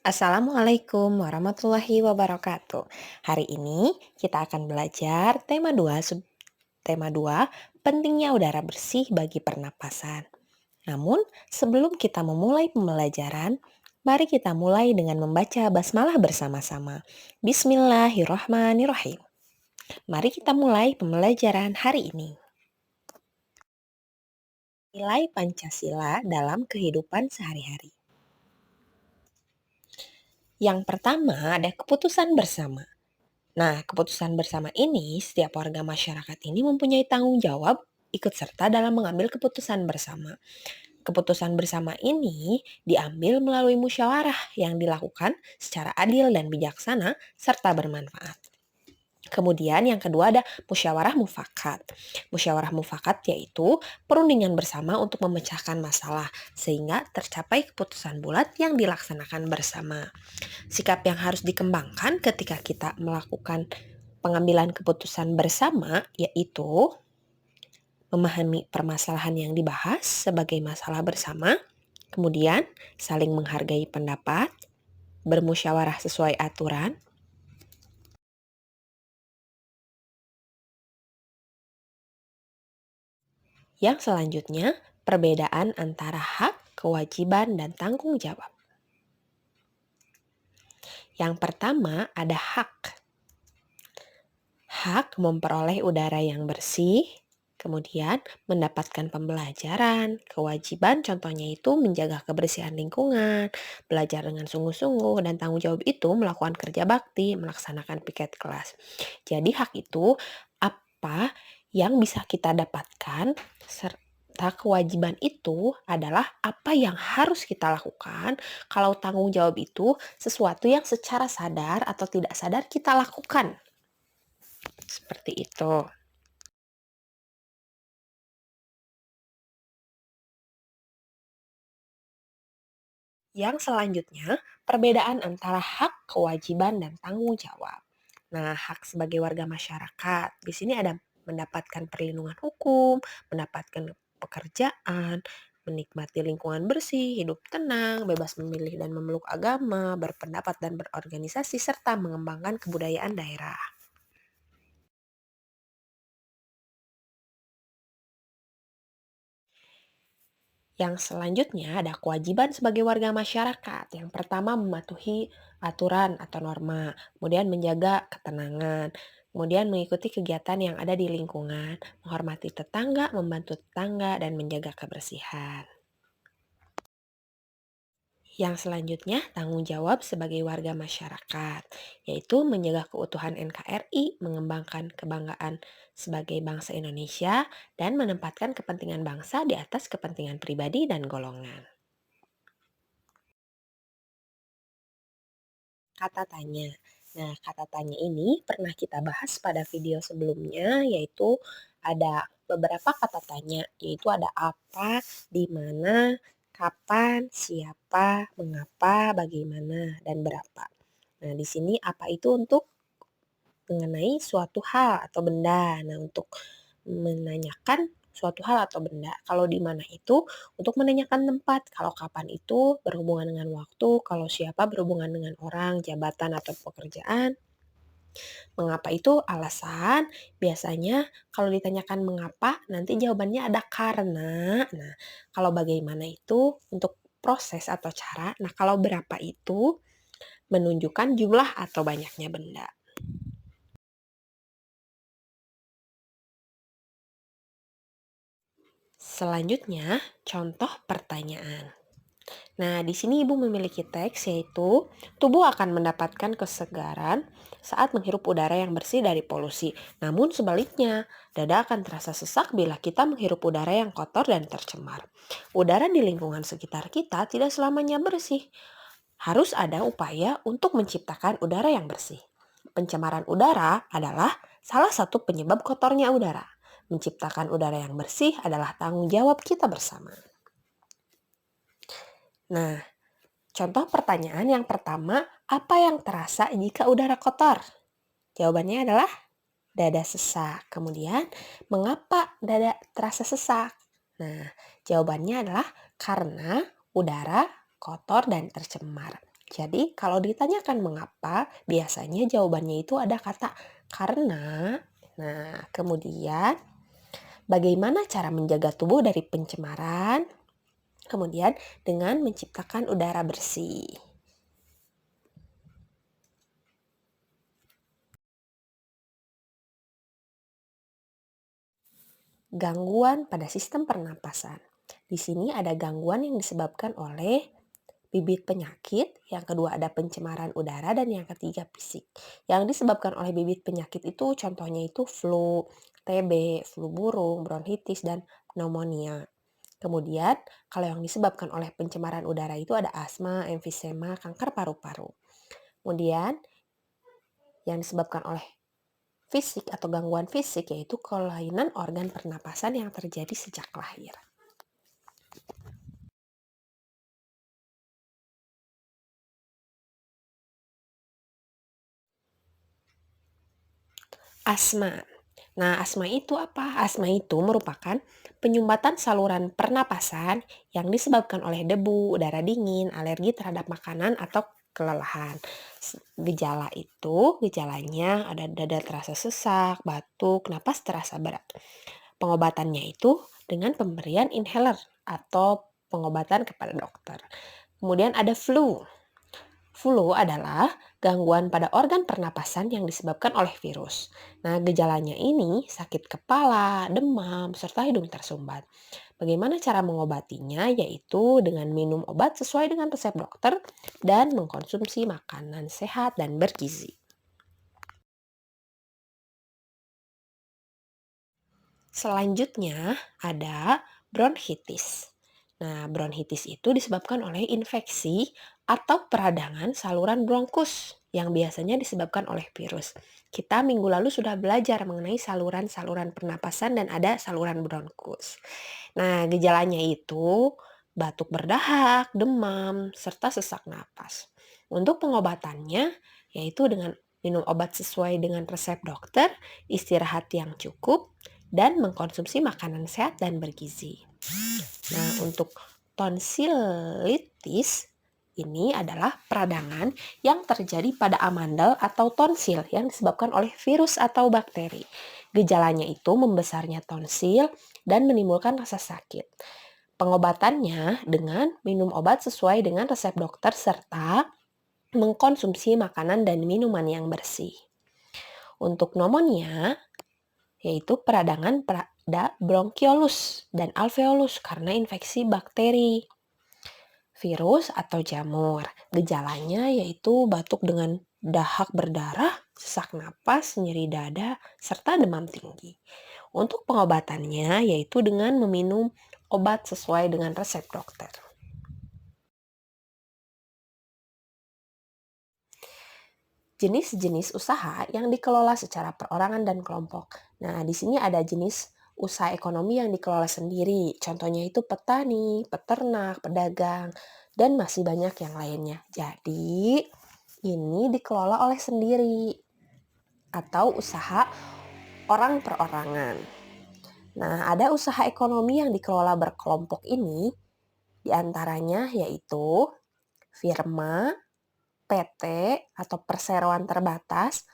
Assalamualaikum warahmatullahi wabarakatuh. Hari ini kita akan belajar tema 2, pentingnya udara bersih bagi pernapasan. Namun, sebelum kita memulai pembelajaran, mari kita mulai dengan membaca basmalah bersama-sama. Bismillahirrahmanirrahim. Mari kita mulai pembelajaran hari ini. Nilai Pancasila dalam kehidupan sehari-hari. Yang pertama ada keputusan bersama. Nah, keputusan bersama ini, setiap warga masyarakat ini mempunyai tanggung jawab ikut serta dalam mengambil keputusan bersama. Keputusan bersama ini diambil melalui musyawarah yang dilakukan secara adil dan bijaksana serta bermanfaat. Kemudian yang kedua ada musyawarah mufakat. Musyawarah mufakat yaitu perundingan bersama untuk memecahkan masalah sehingga tercapai keputusan bulat yang dilaksanakan bersama. Sikap yang harus dikembangkan ketika kita melakukan pengambilan keputusan bersama yaitu memahami permasalahan yang dibahas sebagai masalah bersama, kemudian saling menghargai pendapat, bermusyawarah sesuai aturan. Yang selanjutnya, perbedaan antara hak, kewajiban, dan tanggung jawab. Yang pertama ada hak. Hak memperoleh udara yang bersih, kemudian mendapatkan pembelajaran. Kewajiban contohnya itu menjaga kebersihan lingkungan, belajar dengan sungguh-sungguh, dan tanggung jawab itu melakukan kerja bakti, melaksanakan piket kelas. Jadi hak itu apa yang bisa kita dapatkan, serta kewajiban itu adalah apa yang harus kita lakukan. Kalau tanggung jawab itu sesuatu yang secara sadar atau tidak sadar kita lakukan. Seperti itu. Yang selanjutnya, perbedaan antara hak, kewajiban, dan tanggung jawab. Nah, hak sebagai warga masyarakat, di sini ada mendapatkan perlindungan hukum, mendapatkan pekerjaan, menikmati lingkungan bersih, hidup tenang, bebas memilih dan memeluk agama, berpendapat dan berorganisasi, serta mengembangkan kebudayaan daerah. Yang selanjutnya ada kewajiban sebagai warga masyarakat. Yang pertama mematuhi aturan atau norma, kemudian menjaga ketenangan, kemudian mengikuti kegiatan yang ada di lingkungan, menghormati tetangga, membantu tetangga, dan menjaga kebersihan. Yang selanjutnya, tanggung jawab sebagai warga masyarakat, yaitu menjaga keutuhan NKRI, mengembangkan kebanggaan sebagai bangsa Indonesia, dan menempatkan kepentingan bangsa di atas kepentingan pribadi dan golongan. Kata tanya. Nah, kata tanya ini pernah kita bahas pada video sebelumnya, yaitu ada beberapa kata tanya, yaitu ada apa, di mana, kapan, siapa, mengapa, bagaimana, dan berapa. Nah, di sini apa itu untuk mengenai suatu hal atau benda. Nah, untuk menanyakan suatu hal atau benda. Kalau di mana itu untuk menanyakan tempat. Kalau kapan itu berhubungan dengan waktu. Kalau siapa berhubungan dengan orang, jabatan, atau pekerjaan. Mengapa itu alasan. Biasanya kalau ditanyakan mengapa, nanti jawabannya ada karena. Nah, kalau bagaimana itu untuk proses atau cara. Nah, kalau berapa itu menunjukkan jumlah atau banyaknya benda. Selanjutnya, contoh pertanyaan. Nah, di sini Ibu memiliki teks yaitu tubuh akan mendapatkan kesegaran saat menghirup udara yang bersih dari polusi. Namun sebaliknya, dada akan terasa sesak bila kita menghirup udara yang kotor dan tercemar. Udara di lingkungan sekitar kita tidak selamanya bersih. Harus ada upaya untuk menciptakan udara yang bersih. Pencemaran udara adalah salah satu penyebab kotornya udara. Menciptakan udara yang bersih adalah tanggung jawab kita bersama. Nah, contoh pertanyaan yang pertama, apa yang terasa jika udara kotor? Jawabannya adalah dada sesak. Kemudian, mengapa dada terasa sesak? Nah, jawabannya adalah karena udara kotor dan tercemar. Jadi kalau ditanyakan mengapa, biasanya jawabannya itu ada kata karena. Nah, kemudian bagaimana cara menjaga tubuh dari pencemaran? Kemudian dengan menciptakan udara bersih. Gangguan pada sistem pernapasan. Di sini ada gangguan yang disebabkan oleh bibit penyakit, yang kedua ada pencemaran udara, dan yang ketiga fisik. Yang disebabkan oleh bibit penyakit itu contohnya itu flu, TB, flu burung, bronkitis, dan pneumonia. Kemudian, kalau yang disebabkan oleh pencemaran udara itu ada asma, emfisema, kanker paru-paru. Kemudian, yang disebabkan oleh fisik atau gangguan fisik yaitu kelainan organ pernapasan yang terjadi sejak lahir. Asma. Nah, asma itu apa? Asma itu merupakan penyumbatan saluran pernapasan yang disebabkan oleh debu, udara dingin, alergi terhadap makanan, atau kelelahan. Gejalanya ada dada terasa sesak, batuk, napas terasa berat. Pengobatannya itu dengan pemberian inhaler atau pengobatan kepada dokter. Kemudian ada flu. Flu adalah gangguan pada organ pernapasan yang disebabkan oleh virus. Nah, gejalanya ini sakit kepala, demam, serta hidung tersumbat. Bagaimana cara mengobatinya? Yaitu dengan minum obat sesuai dengan resep dokter dan mengkonsumsi makanan sehat dan bergizi. Selanjutnya ada bronkitis. Nah, bronkitis itu disebabkan oleh infeksi atau peradangan saluran bronkus yang biasanya disebabkan oleh virus. Kita minggu lalu sudah belajar mengenai saluran-saluran pernapasan dan ada saluran bronkus. Nah, gejalanya itu batuk berdahak, demam, serta sesak napas. Untuk pengobatannya yaitu dengan minum obat sesuai dengan resep dokter, istirahat yang cukup, dan mengkonsumsi makanan sehat dan bergizi. Nah, untuk tonsilitis ini adalah peradangan yang terjadi pada amandel atau tonsil yang disebabkan oleh virus atau bakteri. Gejalanya itu membesarnya tonsil dan menimbulkan rasa sakit. Pengobatannya dengan minum obat sesuai dengan resep dokter serta mengkonsumsi makanan dan minuman yang bersih. Untuk pneumonia, yaitu peradangan pada bronkiolus dan alveolus karena infeksi bakteri, virus atau jamur. Gejalanya yaitu batuk dengan dahak berdarah, sesak napas, nyeri dada, serta demam tinggi. Untuk pengobatannya yaitu dengan meminum obat sesuai dengan resep dokter. Jenis-jenis usaha yang dikelola secara perorangan dan kelompok. Nah, di sini ada jenis usaha ekonomi yang dikelola sendiri. Contohnya itu petani, peternak, pedagang, dan masih banyak yang lainnya. Jadi, ini dikelola oleh sendiri atau usaha orang perorangan. Nah, ada usaha ekonomi yang dikelola berkelompok ini, diantaranya yaitu firma, PT atau perseroan terbatas,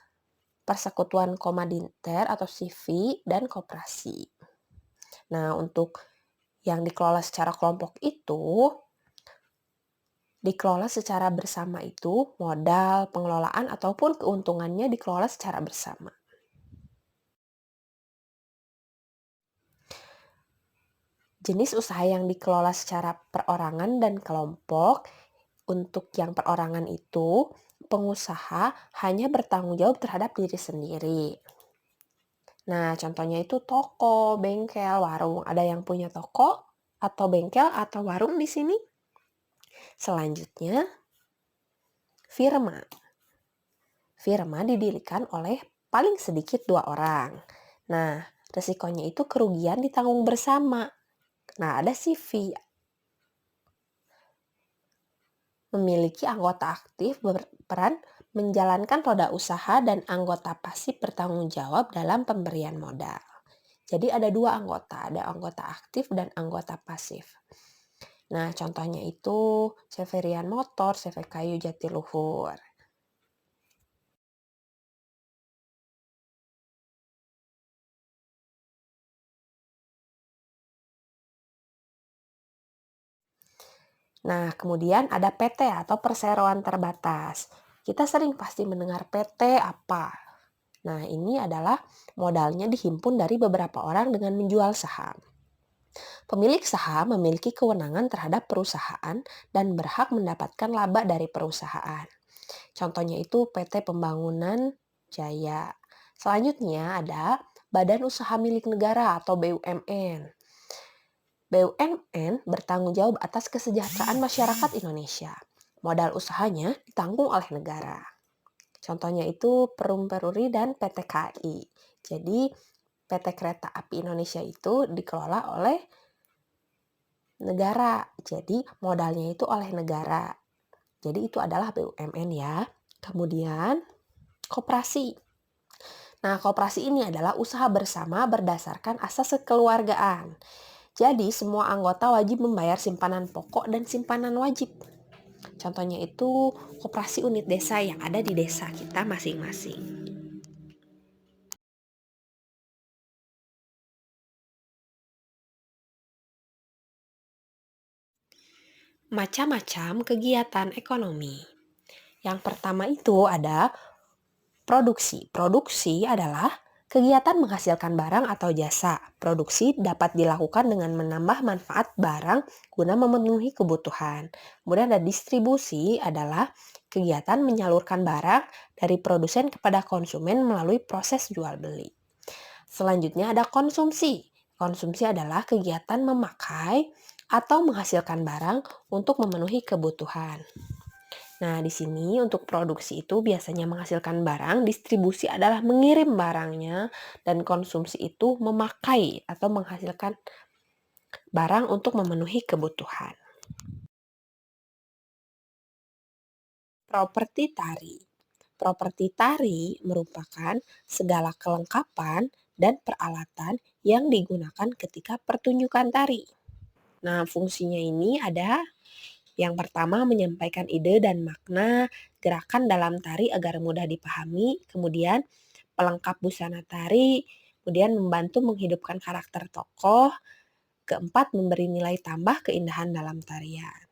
persekutuan komanditer atau CV, dan koperasi. Nah, untuk yang dikelola secara kelompok itu, dikelola secara bersama itu modal, pengelolaan, ataupun keuntungannya dikelola secara bersama. Jenis usaha yang dikelola secara perorangan dan kelompok, untuk yang perorangan itu, pengusaha hanya bertanggung jawab terhadap diri sendiri. Nah, contohnya itu toko, bengkel, warung. Ada yang punya toko atau bengkel atau warung di sini? Selanjutnya, firma. Firma didirikan oleh paling sedikit 2 orang. Nah, resikonya itu kerugian ditanggung bersama. Nah, ada CV. Memiliki anggota aktif berperan menjalankan roda usaha dan anggota pasif bertanggung jawab dalam pemberian modal. Jadi ada 2 anggota, ada anggota aktif dan anggota pasif. Nah, contohnya itu CV Rian Motor, CV Kayu Jatiluhur. Nah, kemudian ada PT atau perseroan terbatas. Kita sering pasti mendengar PT apa. Nah, ini adalah modalnya dihimpun dari beberapa orang dengan menjual saham. Pemilik saham memiliki kewenangan terhadap perusahaan dan berhak mendapatkan laba dari perusahaan. Contohnya itu PT Pembangunan Jaya. Selanjutnya ada Badan Usaha Milik Negara atau BUMN. BUMN bertanggung jawab atas kesejahteraan masyarakat Indonesia. Modal usahanya ditanggung oleh negara. Contohnya itu Perum Peruri dan PT KAI. Jadi PT Kereta Api Indonesia itu dikelola oleh negara. Jadi modalnya itu oleh negara. Jadi itu adalah BUMN ya. Kemudian koperasi. Nah, koperasi ini adalah usaha bersama berdasarkan asas kekeluargaan. Jadi, semua anggota wajib membayar simpanan pokok dan simpanan wajib. Contohnya itu koperasi unit desa yang ada di desa kita masing-masing. Macam-macam kegiatan ekonomi. Yang pertama itu ada produksi. Produksi adalah kegiatan menghasilkan barang atau jasa. Produksi dapat dilakukan dengan menambah manfaat barang guna memenuhi kebutuhan. Kemudian ada distribusi adalah kegiatan menyalurkan barang dari produsen kepada konsumen melalui proses jual beli. Selanjutnya ada konsumsi. Konsumsi adalah kegiatan memakai atau menghasilkan barang untuk memenuhi kebutuhan. Nah, di sini untuk produksi itu biasanya menghasilkan barang, distribusi adalah mengirim barangnya, dan konsumsi itu memakai atau menghasilkan barang untuk memenuhi kebutuhan. Properti tari. Properti tari merupakan segala kelengkapan dan peralatan yang digunakan ketika pertunjukan tari. Nah, fungsinya ini ada yang pertama, menyampaikan ide dan makna gerakan dalam tari agar mudah dipahami. Kemudian, pelengkap busana tari. Kemudian, membantu menghidupkan karakter tokoh. Keempat, memberi nilai tambah keindahan dalam tarian.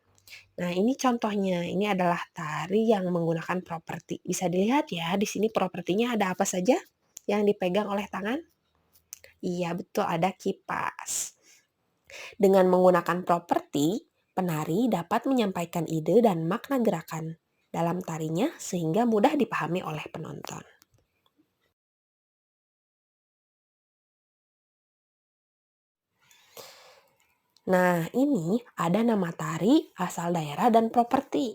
Nah, ini contohnya. Ini adalah tari yang menggunakan properti. Bisa dilihat ya, di sini propertinya ada apa saja yang dipegang oleh tangan? Iya, betul, ada kipas. Dengan menggunakan properti, penari dapat menyampaikan ide dan makna gerakan dalam tarinya sehingga mudah dipahami oleh penonton. Nah, ini ada nama tari, asal daerah, dan properti.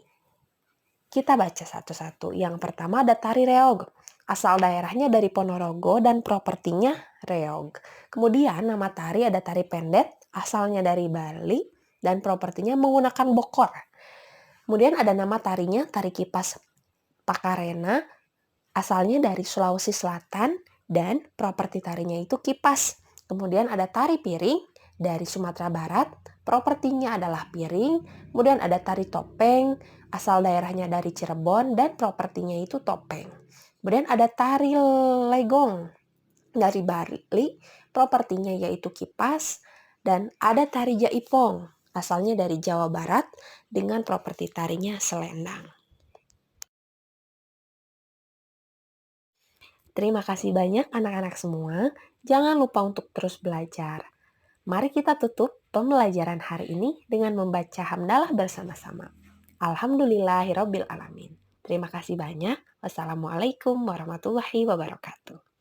Kita baca satu-satu. Yang pertama ada tari reog. Asal daerahnya dari Ponorogo dan propertinya reog. Kemudian nama tari ada tari pendet, asalnya dari Bali, dan propertinya menggunakan bokor. Kemudian ada nama tarinya tari kipas Pakarena, asalnya dari Sulawesi Selatan dan properti tarinya itu kipas. Kemudian ada tari piring dari Sumatera Barat, propertinya adalah piring. Kemudian ada tari topeng, asal daerahnya dari Cirebon dan propertinya itu topeng. Kemudian ada tari legong dari Bali, propertinya yaitu kipas. Dan ada tari jaipong, asalnya dari Jawa Barat dengan properti tarinya selendang. Terima kasih banyak anak-anak semua. Jangan lupa untuk terus belajar. Mari kita tutup pembelajaran hari ini dengan membaca hamdalah bersama-sama. Alhamdulillahirabbil alamin. Terima kasih banyak. Wassalamualaikum warahmatullahi wabarakatuh.